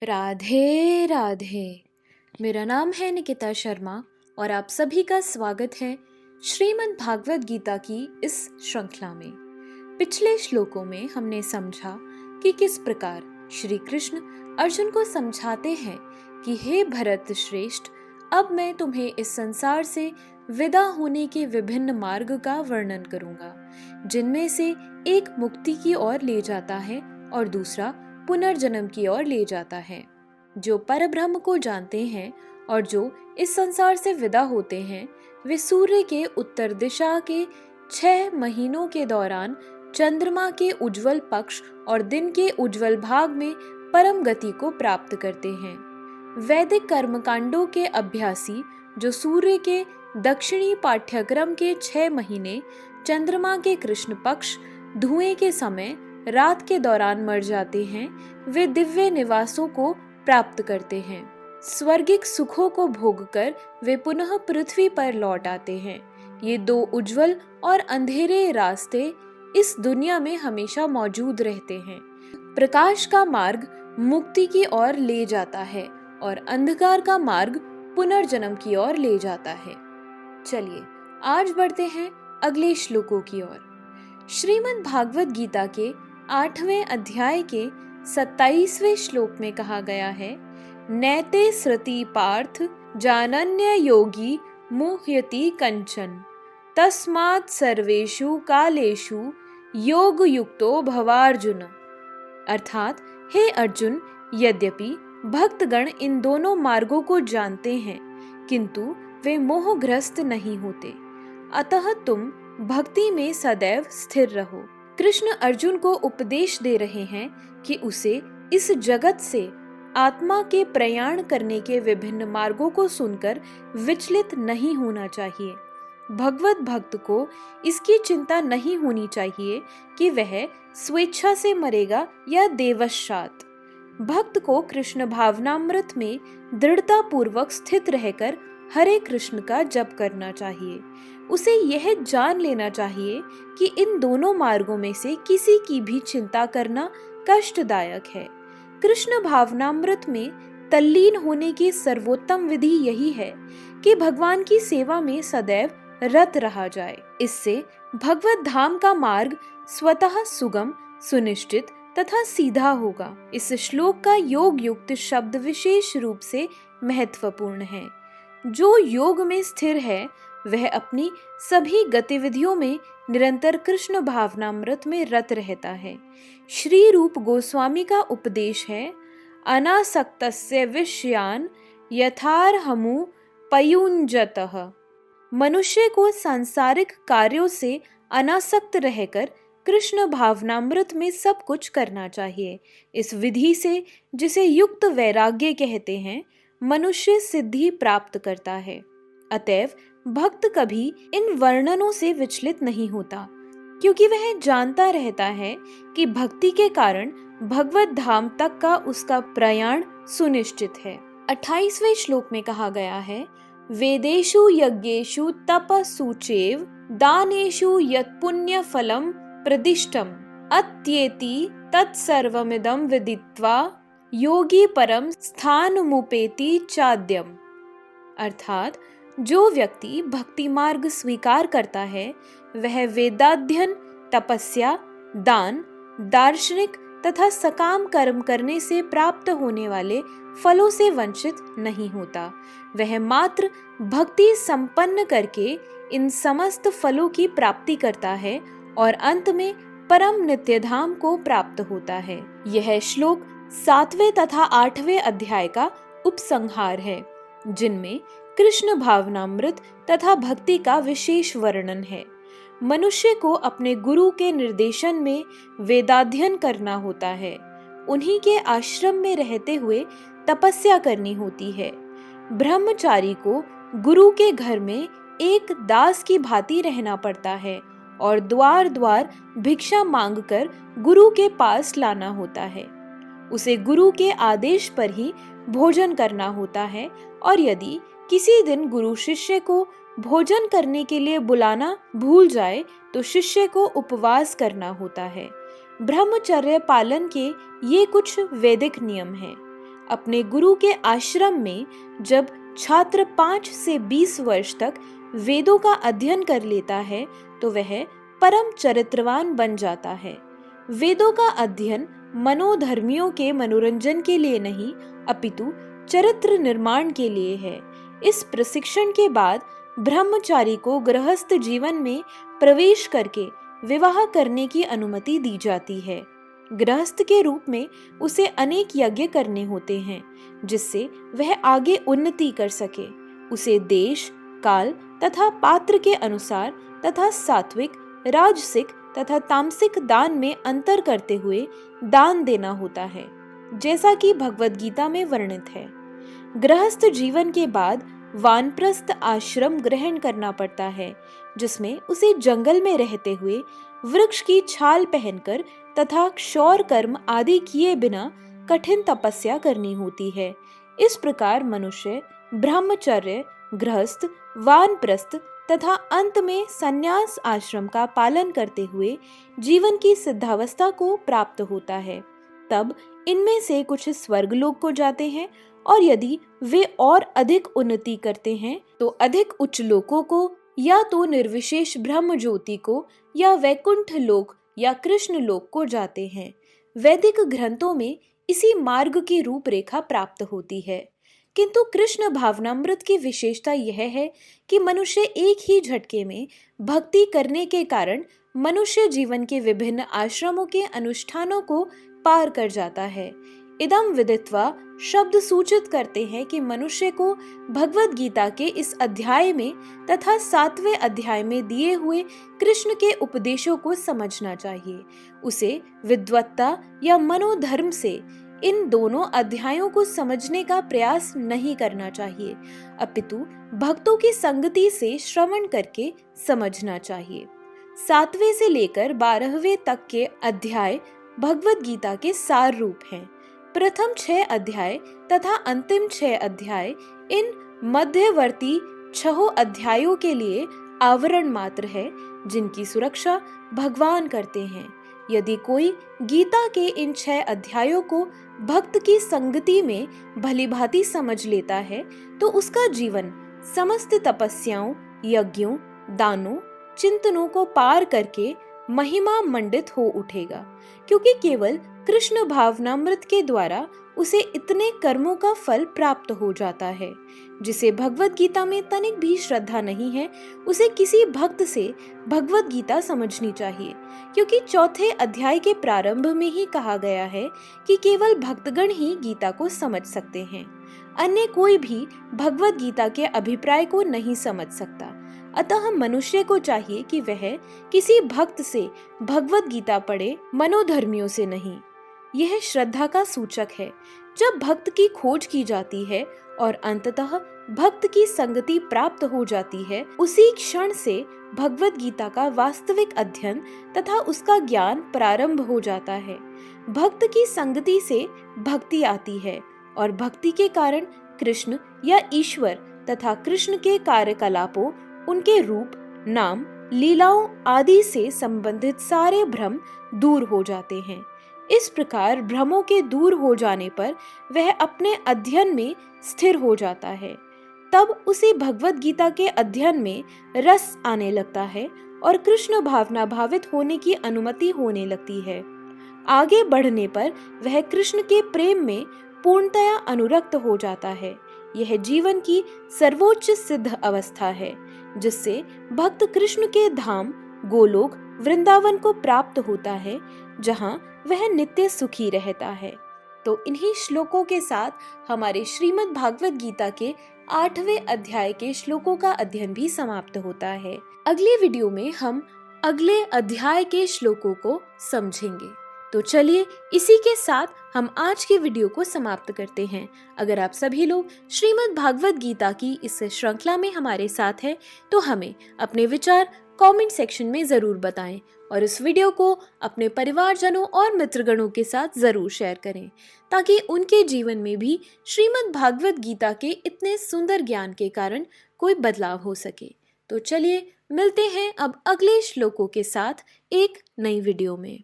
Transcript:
राधे राधे। मेरा नाम है निकिता शर्मा और आप सभी का स्वागत है श्रीमद् भागवत गीता की इस श्रृंखला में। पिछले श्लोकों में हमने समझा कि किस प्रकार श्री कृष्ण अर्जुन को समझाते हैं कि हे भरत श्रेष्ठ, अब मैं तुम्हें इस संसार से विदा होने के विभिन्न मार्ग का वर्णन करूंगा, जिनमें से एक मुक्ति की ओर ले जाता है और दूसरा पुनर्जन्म की ओर ले जाता है। जो परब्रह्म को जानते हैं और जो इस संसार से विदा होते हैं, वे सूर्य के उत्तर दिशा के 6 महीनों के दौरान चंद्रमा के उज्जवल पक्ष और दिन के उज्जवल भाग में परम गति को प्राप्त करते हैं। वैदिक कर्मकांडों के अभ्यासी जो सूर्य के दक्षिणी पाठ्यक्रम के 6 महीने चंद्रमा के कृष्ण पक्ष धुएं के समय रात के दौरान मर जाते हैं, वे दिव्य निवासों को प्राप्त करते हैं। स्वर्गिक सुखों को भोगकर वे पुनः पृथ्वी पर लौट आते हैं। ये 2 उज्जवल और अंधेरे रास्ते इस दुनिया में हमेशा मौजूद रहते हैं। प्रकाश का मार्ग मुक्ति की ओर ले जाता है और अंधकार का मार्ग पुनर्जन्म की ओर ले जाता है। चलिए आज बढ़ते हैं अगले श्लोकों की ओर। श्रीमद् भागवत गीता के 8वें अध्याय के 27वें श्लोक में कहा गया है, नैते सृति पार्थ जानन्य योगी मुह्यति कंचन तस्मात् सर्वेषु कालेषु योग युक्तो भवार्जुन। अर्थात हे अर्जुन, यद्यपि भक्तगण इन दोनों मार्गों को जानते हैं किंतु वे मोहग्रस्त नहीं होते, अतः तुम भक्ति में सदैव स्थिर रहो। कृष्ण अर्जुन को उपदेश दे रहे हैं कि उसे इस जगत से आत्मा के प्रयाण करने के विभिन्न मार्गों को सुनकर विचलित नहीं होना चाहिए। भगवत भक्त को इसकी चिंता नहीं होनी चाहिए कि वह स्वेच्छा से मरेगा या देवशात। भक्त को कृष्ण भावनामृत में दृढ़ता पूर्वक स्थित रहकर हरे कृष्ण का जप करना चाहिए। उसे यह जान लेना चाहिए कि इन दोनों मार्गों में से किसी की भी चिंता करना कष्टदायक है। कृष्ण भावनामृत में तल्लीन होने की सर्वोत्तम विधि यही है कि भगवान की सेवा में सदैव रत रहा जाए। इससे भगवत धाम का मार्ग स्वतः सुगम, सुनिश्चित तथा सीधा होगा। इस श्लोक का योग युक्त शब्द विशेष रूप से महत्वपूर्ण है। जो योग में स्थिर है वह अपनी सभी गतिविधियों में निरंतर कृष्ण भावनामृत में रत रहता है। श्री रूप गोस्वामी का उपदेश है, अनासक्तस्य विषयान यथार्हमु पयुञ्जतः। मनुष्य को सांसारिक कार्यों से अनासक्त रहकर कृष्ण भावनामृत में सब कुछ करना चाहिए। इस विधि से, जिसे युक्त वैराग्य कहते हैं, मनुष्य सिद्धि प्राप्त करता है। अतएव भक्त कभी इन वर्णनों से विचलित नहीं होता, क्योंकि वह जानता रहता है कि भक्ति के कारण भगवत धाम तक का उसका प्रयाण सुनिश्चित है। 28वें श्लोक में कहा गया है, वेदेषु यज्ञेषु तपस्सुचैव दानेषु यत् पुण्य फलम प्रदिष्टम अत्येति तत्सर्वमिदं विदित्वा योगी परम स्थानमुपेति चाद्यम। अर्थात जो व्यक्ति भक्ति मार्ग स्वीकार करता है वह वेदाध्ययन, तपस्या, दान, दार्शनिक तथा सकाम कर्म करने से प्राप्त होने वाले फलों से वंचित नहीं होता। वह मात्र भक्ति संपन्न करके इन समस्त फलों की प्राप्ति करता है और अंत में परम नित्यधाम को प्राप्त होता है। यह श्लोक 7वें तथा 8वें अध्याय का उपसंहार है, जिनमें कृष्ण भावनामृत तथा भक्ति का विशेष वर्णन है। मनुष्य को अपने गुरु के निर्देशन में वेदाध्ययन करना होता है। उन्हीं के आश्रम में रहते हुए तपस्या करनी होती है। ब्रह्मचारी को गुरु के घर में एक दास की भांति रहना पड़ता है और द्वार द्वार भिक्षा मांगकर गुरु के पास लाना होता है। उसे गुरु के आदेश पर ही भोजन करना होता है और यदि किसी दिन गुरु शिष्य को भोजन करने के लिए बुलाना भूल जाए तो शिष्य को उपवास करना होता है। ब्रह्मचर्य पालन के ये कुछ वैदिक नियम हैं। अपने गुरु के आश्रम में जब छात्र 5 से 20 वर्ष तक वेदों का अध्ययन कर लेता है तो वह परम चरित्रवान बन जाता है। वेदों का अध्ययन मनोधर्मियों के मनोरंजन के लिए नहीं अपितु चरित्र निर्माण के लिए है। इस प्रशिक्षण के बाद ब्रह्मचारी को गृहस्थ जीवन में प्रवेश करके विवाह करने की अनुमति दी जाती है। गृहस्थ के रूप में उसे अनेक यज्ञ करने होते हैं जिससे वह आगे उन्नति कर सके। उसे देश, काल तथा पात्र के अनुसार तथा सात्विक, राजसिक तथा तामसिक दान में अंतर करते हुए दान देना होता है, जैसा कि भगवद गीता में वर्णित है। गृहस्थ जीवन के बाद वानप्रस्थ आश्रम ग्रहण करना पड़ता है, जिसमें उसे जंगल में रहते हुए वृक्ष की छाल पहनकर तथा क्षौर कर्म आदि किए बिना कठिन तपस्या करनी होती है। इस प्रकार मनुष्य ब्रह्मचर्य, गृहस्थ, वानप्रस्थ तथा अंत में संन्यास आश्रम का पालन करते हुए जीवन की सिद्धावस्था को प्राप्त होता है। तब इनमें से कुछ स्वर्गलोक को जाते हैं और यदि वे और अधिक उन्नति करते हैं तो अधिक उच्च लोकों को या तो निर्विशेष ब्रह्म ज्योति को या वैकुंठ लोक या कृष्ण लोक को जाते हैं। वैदिक ग्रंथों में इसी मार्ग की रूपरेखा प्राप्त होती है, किंतु कृष्ण भावनामृत की विशेषता यह है कि मनुष्य एक ही झटके में भक्ति करने के कारण मनुष्य जीवन के विभिन्न आश्रमों के अनुष्ठानों को पार कर जाता है। इदम विदित्वा शब्द सूचित करते हैं कि मनुष्य को भगवद गीता के इस अध्याय में तथा 7वें अध्याय में दिए हुए कृष्ण के उपदेशों को समझना चाहिए। उसे विद्वत्ता या मनोधर्म से इन दोनों अध्यायों को समझने का प्रयास नहीं करना चाहिए, अपितु भक्तों की संगति से श्रवण करके समझना चाहिए। 7वें से लेकर 12वें तक के अध्याय भगवद गीता के सार रूप हैं। प्रथम 6 अध्याय तथा अंतिम 6 अध्याय इन मध्यवर्ती 6 अध्यायों के लिए आवरण मात्र है, जिनकी सुरक्षा भगवान करते हैं। यदि कोई गीता के इन 6 अध्यायों को भक्त की संगति में भलीभांति समझ लेता है तो उसका जीवन समस्त तपस्याओं, यज्ञों, दानों, चिंतनों को पार करके महिमा मंडित हो उठेगा, क्योंकि केवल कृष्ण भावनामृत के द्वारा उसे इतने कर्मों का फल प्राप्त हो जाता है। जिसे भगवद गीता में तनिक भी श्रद्धा नहीं है उसे किसी भक्त से भगवद गीता समझनी चाहिए, क्योंकि 4थे अध्याय के प्रारंभ में ही कहा गया है कि केवल भक्तगण ही गीता को समझ सकते हैं, अन्य कोई भी भगवद गीता के अभिप्राय को नहीं समझ सकता। अतः मनुष्य को चाहिए कि वह किसी भक्त से भगवद गीता पढ़े, मनोधर्मियों से नहीं। यह श्रद्धा का सूचक है। जब भक्त की खोज की जाती है और अंततः भक्त की संगति प्राप्त हो जाती है, उसी क्षण से भगवद गीता का वास्तविक अध्ययन तथा उसका ज्ञान प्रारंभ हो जाता है। भक्त की संगति से भक्ति आती है और भक्ति के कारण कृष्ण या ईश्वर तथा कृष्ण के कार्यकलापों, उनके रूप, नाम, लीलाओं आदि से संबंधित सारे भ्रम दूर हो जाते हैं। इस प्रकार भ्रमों के दूर हो जाने पर वह अपने अध्ययन में स्थिर हो जाता है। तब उसे भगवद गीता के अध्ययन में रस आने लगता है और कृष्ण भावना भावित होने की अनुमति होने लगती है। आगे बढ़ने पर वह कृष्ण के प्रेम में पूर्णतया अनुरक्त हो जाता है। यह जीवन की सर्वोच्च सिद्ध अवस्था है, जिससे भक्त कृष्ण के धाम गोलोक वृंदावन को प्राप्त होता है, जहाँ वह नित्य सुखी रहता है। तो इन्हीं श्लोकों के साथ हमारे श्रीमद् भागवत गीता के 8वें अध्याय के श्लोकों का अध्ययन भी समाप्त होता है। अगले वीडियो में हम अगले अध्याय के श्लोकों को समझेंगे। तो चलिए इसी के साथ हम आज की वीडियो को समाप्त करते हैं। अगर आप सभी लोग श्रीमद् भागवत गीता की इस श्रृंखला में हमारे साथ हैं तो हमें अपने विचार कमेंट सेक्शन में जरूर बताएं और इस वीडियो को अपने परिवारजनों और मित्रगणों के साथ जरूर शेयर करें, ताकि उनके जीवन में भी श्रीमद् भागवत गीता के इतने सुंदर ज्ञान के कारण कोई बदलाव हो सके। तो चलिए मिलते हैं अब अगले श्लोकों के साथ एक नई वीडियो में।